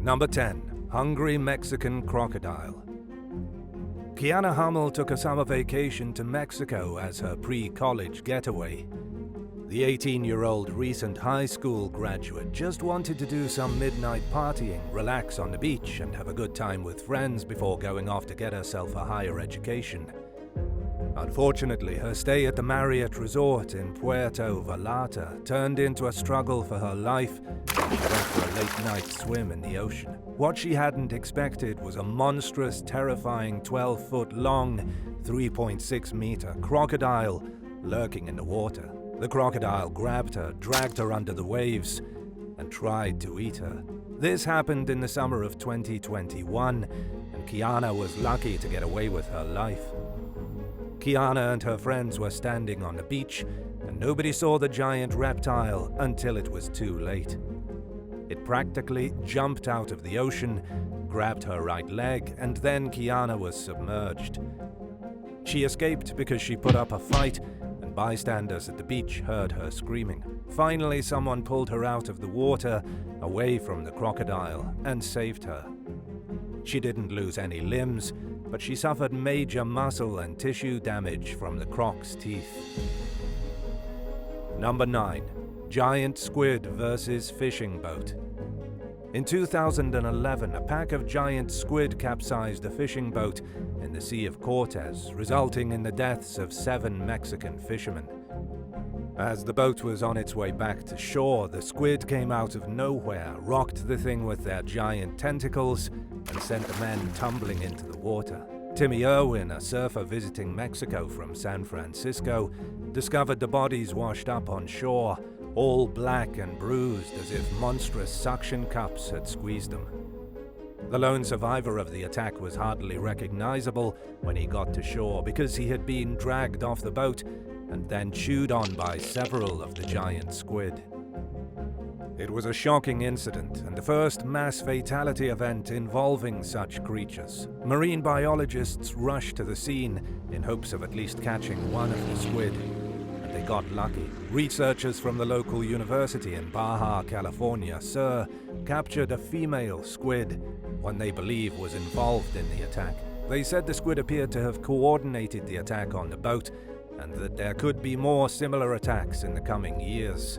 Number 10. Hungry Mexican Crocodile. Kiana Hummel took a summer vacation to Mexico as her pre-college getaway. The 18-year-old recent high school graduate just wanted to do some midnight partying, relax on the beach, and have a good time with friends before going off to get herself a higher education. Unfortunately, her stay at the Marriott Resort in Puerto Vallarta turned into a struggle for her life when she went for a late-night swim in the ocean. What she hadn't expected was a monstrous, terrifying 12-foot-long, 3.6-meter crocodile lurking in the water. The crocodile grabbed her, dragged her under the waves, and tried to eat her. This happened in the summer of 2021, and Kiana was lucky to get away with her life. Kiana and her friends were standing on the beach, and nobody saw the giant reptile until it was too late. It practically jumped out of the ocean, grabbed her right leg, and then Kiana was submerged. She escaped because she put up a fight, and bystanders at the beach heard her screaming. Finally, someone pulled her out of the water, away from the crocodile, and saved her. She didn't lose any limbs, but she suffered major muscle and tissue damage from the croc's teeth. Number 9. Giant squid versus fishing boat. In 2011, a pack of giant squid capsized a fishing boat in the Sea of Cortez, resulting in the deaths of 7 Mexican fishermen. As the boat was on its way back to shore, the squid came out of nowhere, rocked the thing with their giant tentacles, and sent the men tumbling into the water. Timmy Irwin, a surfer visiting Mexico from San Francisco, discovered the bodies washed up on shore, all black and bruised as if monstrous suction cups had squeezed them. The lone survivor of the attack was hardly recognizable when he got to shore because he had been dragged off the boat and then chewed on by several of the giant squid. It was a shocking incident and the first mass fatality event involving such creatures. Marine biologists rushed to the scene in hopes of at least catching one of the squid, and they got lucky. Researchers from the local university in Baja California Sur captured a female squid, one they believe was involved in the attack. They said the squid appeared to have coordinated the attack on the boat, and that there could be more similar attacks in the coming years.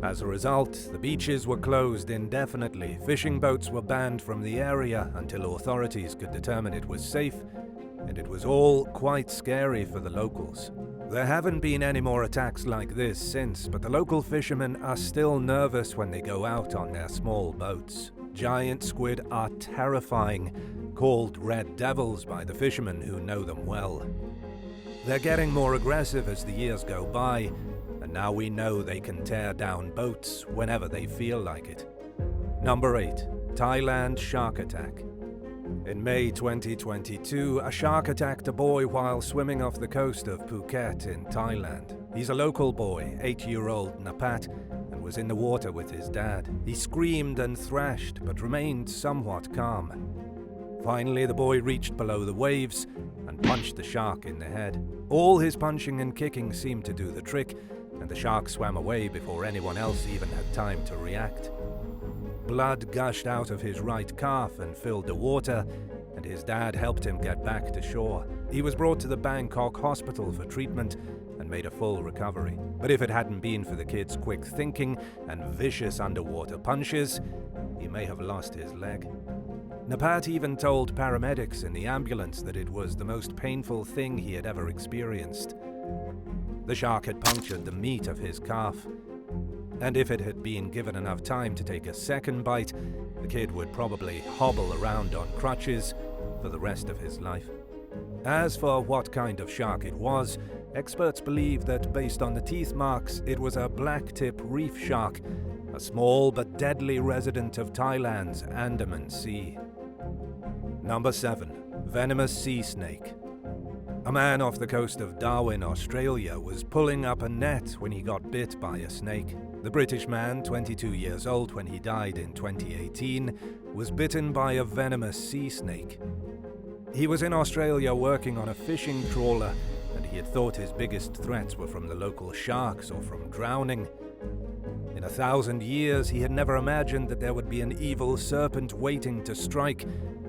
As a result, the beaches were closed indefinitely, fishing boats were banned from the area until authorities could determine it was safe, and it was all quite scary for the locals. There haven't been any more attacks like this since, but the local fishermen are still nervous when they go out on their small boats. Giant squid are terrifying, called red devils by the fishermen who know them well. They're getting more aggressive as the years go by, and now we know they can tear down boats whenever they feel like it. Number 8. Thailand shark attack. In May 2022, a shark attacked a boy while swimming off the coast of Phuket in Thailand. He's a local boy, 8-year-old Napat, and was in the water with his dad. He screamed and thrashed, but remained somewhat calm. Finally, the boy reached below the waves and punched the shark in the head. All his punching and kicking seemed to do the trick, and the shark swam away before anyone else even had time to react. Blood gushed out of his right calf and filled the water, and his dad helped him get back to shore. He was brought to the Bangkok hospital for treatment and made a full recovery. But if it hadn't been for the kid's quick thinking and vicious underwater punches, he may have lost his leg. Napat even told paramedics in the ambulance that it was the most painful thing he had ever experienced. The shark had punctured the meat of his calf, and if it had been given enough time to take a second bite, the kid would probably hobble around on crutches for the rest of his life. As for what kind of shark it was, experts believe that based on the teeth marks, it was a blacktip reef shark, a small but deadly resident of Thailand's Andaman Sea. Number 7. Venomous sea snake. A man off the coast of Darwin, Australia, was pulling up a net when he got bit by a snake. The British man, 22 years old when he died in 2018, was bitten by a venomous sea snake. He was in Australia working on a fishing trawler, and he had thought his biggest threats were from the local sharks or from drowning. In 1,000 years, he had never imagined that there would be an evil serpent waiting to strike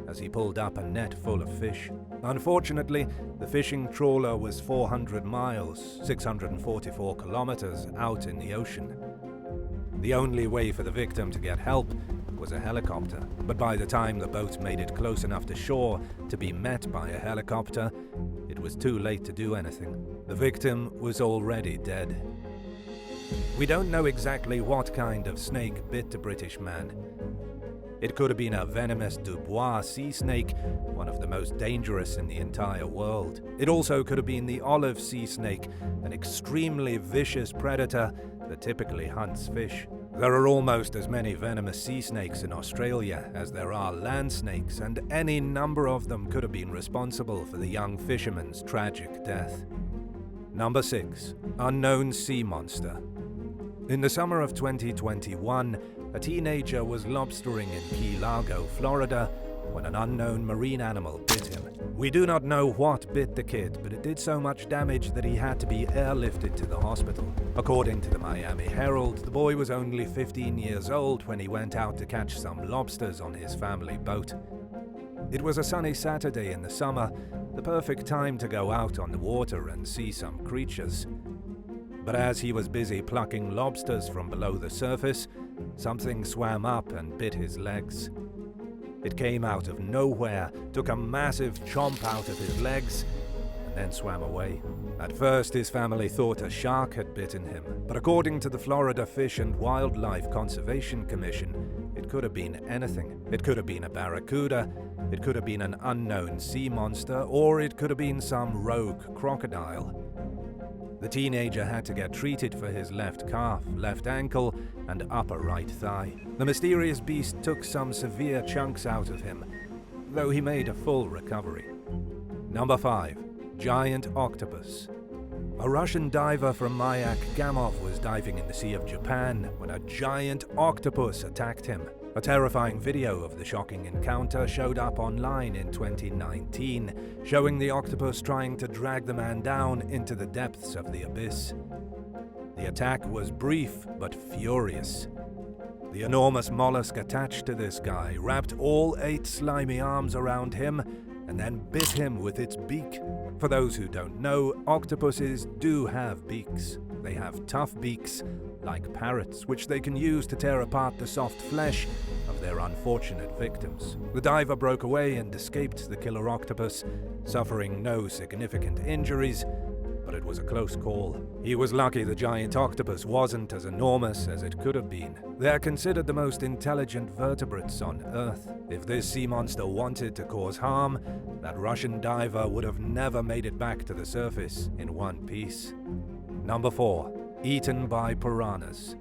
as he pulled up a net full of fish. Unfortunately, the fishing trawler was 400 miles, 644 kilometers out in the ocean. The only way for the victim to get help was a helicopter, but by the time the boat made it close enough to shore to be met by a helicopter, it was too late to do anything. The victim was already dead. We don't know exactly what kind of snake bit the British man. It could have been a venomous Dubois sea snake, one of the most dangerous in the entire world. It also could have been the olive sea snake, an extremely vicious predator that typically hunts fish. There are almost as many venomous sea snakes in Australia as there are land snakes, and any number of them could have been responsible for the young fisherman's tragic death. Number 6. Unknown sea monster. In the summer of 2021, a teenager was lobstering in Key Largo, Florida, when an unknown marine animal bit him. We do not know what bit the kid, but it did so much damage that he had to be airlifted to the hospital. According to the Miami Herald, the boy was only 15 years old when he went out to catch some lobsters on his family boat. It was a sunny Saturday in the summer, the perfect time to go out on the water and see some creatures. But as he was busy plucking lobsters from below the surface, something swam up and bit his legs. It came out of nowhere, took a massive chomp out of his legs, and then swam away. At first, his family thought a shark had bitten him, but according to the Florida Fish and Wildlife Conservation Commission, it could have been anything. It could have been a barracuda, it could have been an unknown sea monster, or it could have been some rogue crocodile. The teenager had to get treated for his left calf, left ankle, and upper right thigh. The mysterious beast took some severe chunks out of him, though he made a full recovery. Number 5. Giant octopus. A Russian diver from Mayak Gamov was diving in the Sea of Japan when a giant octopus attacked him. A terrifying video of the shocking encounter showed up online in 2019, showing the octopus trying to drag the man down into the depths of the abyss. The attack was brief but furious. The enormous mollusk attached to this guy wrapped all 8 slimy arms around him and then bit him with its beak. For those who don't know, octopuses do have beaks. They have tough beaks, like parrots, which they can use to tear apart the soft flesh of their unfortunate victims. The diver broke away and escaped the killer octopus, suffering no significant injuries, but it was a close call. He was lucky the giant octopus wasn't as enormous as it could have been. They're considered the most intelligent vertebrates on Earth. If this sea monster wanted to cause harm, that Russian diver would have never made it back to the surface in one piece. Number 4. Eaten by piranhas.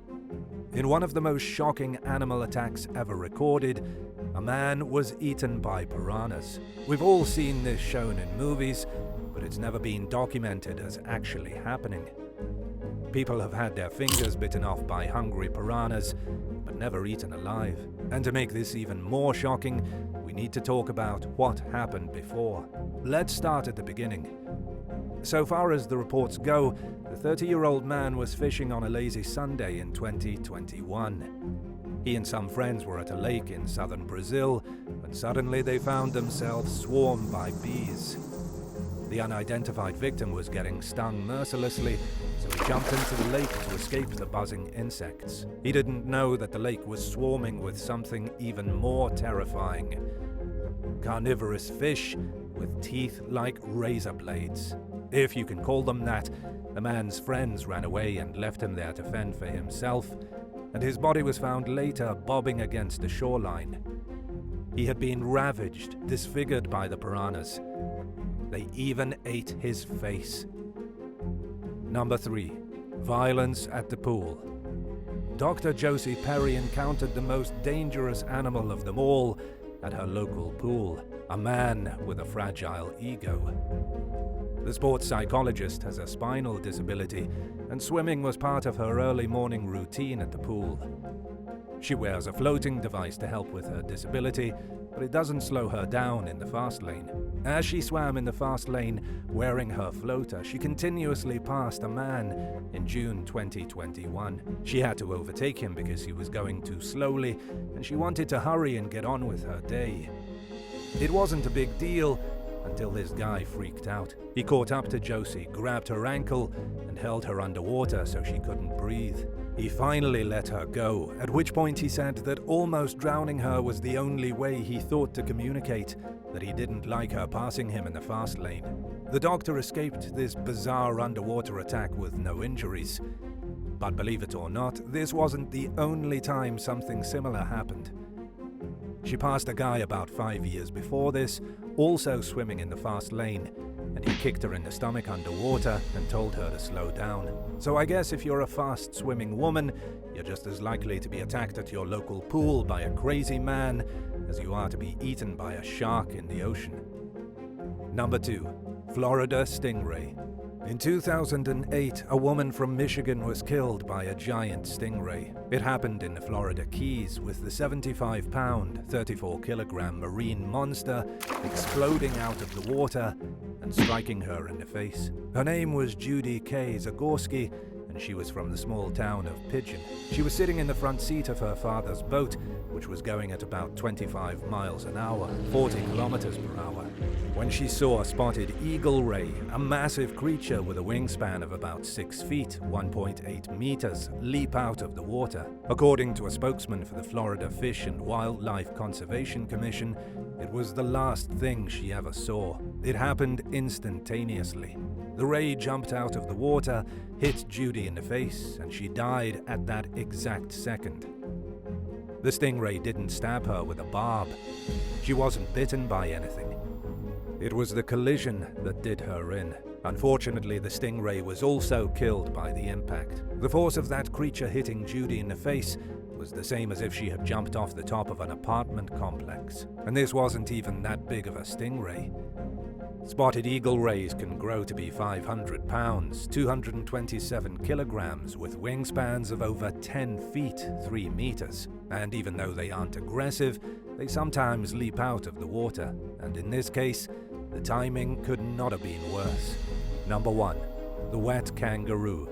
In one of the most shocking animal attacks ever recorded, a man was eaten by piranhas. We've all seen this shown in movies, but it's never been documented as actually happening. People have had their fingers bitten off by hungry piranhas, but never eaten alive. And to make this even more shocking, we need to talk about what happened before. Let's start at the beginning. So far as the reports go, the 30-year-old man was fishing on a lazy Sunday in 2021. He and some friends were at a lake in southern Brazil when suddenly they found themselves swarmed by bees. The unidentified victim was getting stung mercilessly, so he jumped into the lake to escape the buzzing insects. He didn't know that the lake was swarming with something even more terrifying: carnivorous fish with teeth like razor blades. If you can call them that. The man's friends ran away and left him there to fend for himself, and his body was found later bobbing against the shoreline. He had been ravaged, disfigured by the piranhas. They even ate his face. Number 3. Violence at the pool. Dr. Josie Perry encountered the most dangerous animal of them all at her local pool, a man with a fragile ego. The sports psychologist has a spinal disability, and swimming was part of her early morning routine at the pool. She wears a floating device to help with her disability, but it doesn't slow her down in the fast lane. As she swam in the fast lane wearing her floater, she continuously passed a man in June 2021. She had to overtake him because he was going too slowly, and she wanted to hurry and get on with her day. It wasn't a big deal until this guy freaked out. He caught up to Josie, grabbed her ankle, and held her underwater so she couldn't breathe. He finally let her go, at which point he said that almost drowning her was the only way he thought to communicate that he didn't like her passing him in the fast lane. The doctor escaped this bizarre underwater attack with no injuries. But believe it or not, this wasn't the only time something similar happened. She passed a guy about 5 years before this, also swimming in the fast lane, and he kicked her in the stomach underwater and told her to slow down. So I guess if you're a fast-swimming woman, you're just as likely to be attacked at your local pool by a crazy man as you are to be eaten by a shark in the ocean. Number 2. Florida stingray. In 2008, a woman from Michigan was killed by a giant stingray. It happened in the Florida Keys, with the 75-pound, 34-kilogram marine monster exploding out of the water and striking her in the face. Her name was Judy K. Zagorski, and she was from the small town of Pigeon. She was sitting in the front seat of her father's boat, which was going at about 25 miles an hour, 40 kilometers per hour, when she saw a spotted eagle ray, a massive creature with a wingspan of about 6 feet, 1.8 meters, leap out of the water. According to a spokesman for the Florida Fish and Wildlife Conservation Commission, it was the last thing she ever saw. It happened instantaneously. The ray jumped out of the water, hit Judy in the face, and she died at that exact second. The stingray didn't stab her with a barb. She wasn't bitten by anything. It was the collision that did her in. Unfortunately, the stingray was also killed by the impact. The force of that creature hitting Judy in the face was the same as if she had jumped off the top of an apartment complex. And this wasn't even that big of a stingray. Spotted eagle rays can grow to be 500 pounds, 227 kilograms, with wingspans of over 10 feet, 3 meters. And even though they aren't aggressive, they sometimes leap out of the water. And in this case, the timing could not have been worse. Number 1. The wet kangaroo.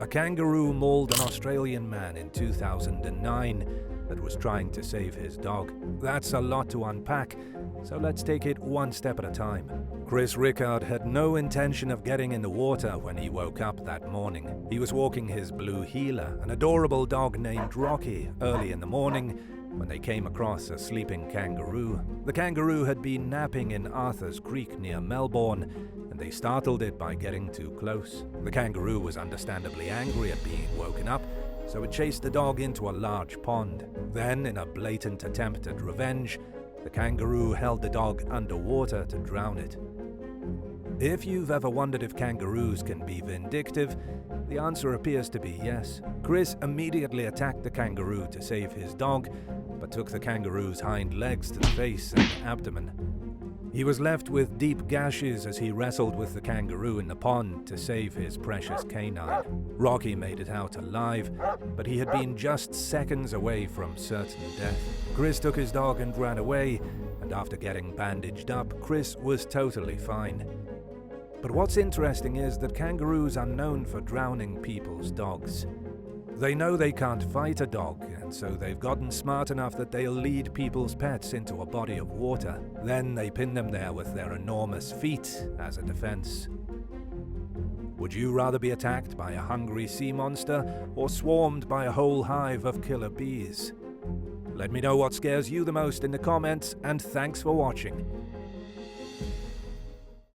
A kangaroo mauled an Australian man in 2009 that was trying to save his dog. That's a lot to unpack, so let's take it one step at a time. Chris Rickard had no intention of getting in the water when he woke up that morning. He was walking his blue heeler, an adorable dog named Rocky, early in the morning when they came across a sleeping kangaroo. The kangaroo had been napping in Arthur's Creek near Melbourne, and they startled it by getting too close. The kangaroo was understandably angry at being woken up, so it chased the dog into a large pond. Then, in a blatant attempt at revenge, the kangaroo held the dog underwater to drown it. If you've ever wondered if kangaroos can be vindictive, the answer appears to be yes. Chris immediately attacked the kangaroo to save his dog, but took the kangaroo's hind legs to the face and abdomen. He was left with deep gashes as he wrestled with the kangaroo in the pond to save his precious canine. Rocky made it out alive, but he had been just seconds away from certain death. Chris took his dog and ran away, and after getting bandaged up, Chris was totally fine. But what's interesting is that kangaroos are known for drowning people's dogs. They know they can't fight a dog, and so they've gotten smart enough that they'll lead people's pets into a body of water. Then they pin them there with their enormous feet as a defense. Would you rather be attacked by a hungry sea monster or swarmed by a whole hive of killer bees? Let me know what scares you the most in the comments, and thanks for watching.